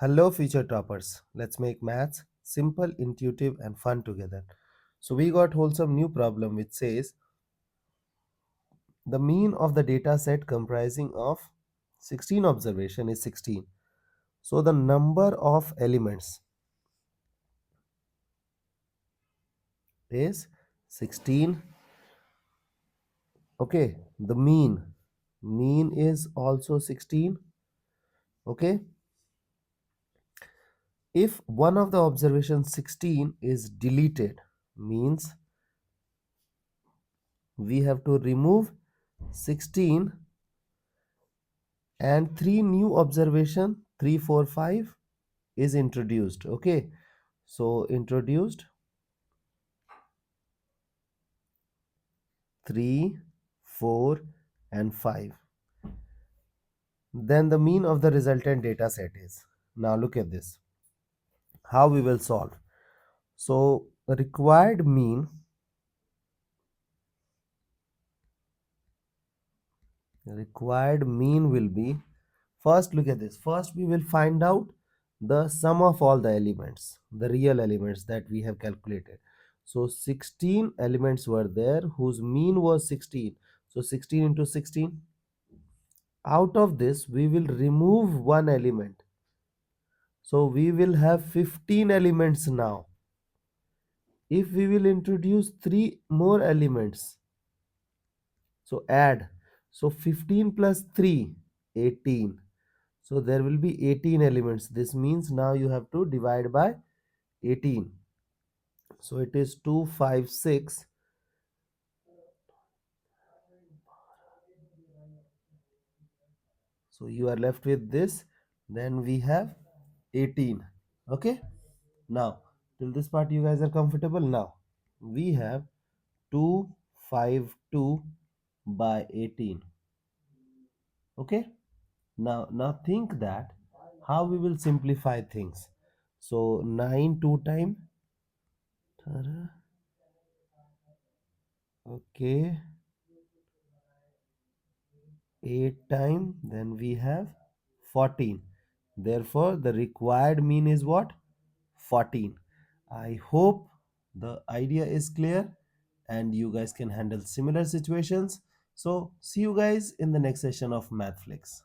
Hello, future toppers. Let's make maths simple, intuitive, and fun together. So, we got wholesome new problem which says the mean of the data set comprising of 16 observation is 16. So, the number of elements is 16. Okay, the mean is also 16. Okay, if one of the observation 16 is deleted, means we have to remove 16 and three new observation 3 4 5 is introduced. Okay, so introduced 3 4 and 5, then the mean of the resultant data set is. Now look at this, how we will solve. So required mean will be, first look at this, first we will find out the sum of all the elements, the real elements that we have calculated. So 16 elements were there whose mean was 16. So 16 into 16, out of this we will remove one element, so we will have 15 elements. Now if we will introduce three more elements, so add, so 15 plus 3, 18. So there will be 18 elements. This means now you have to divide by 18. So it is 256. So you are left with this. Then we have 18. Okay. Now till this part you guys are comfortable. Now we have 252 by 18. Okay. Now think that how we will simplify things. So 9 2 time. Okay, 8 time, then we have 14. Therefore the required mean is what? 14. I hope the idea is clear and you guys can handle similar situations. So see you guys in the next session of Mathflix.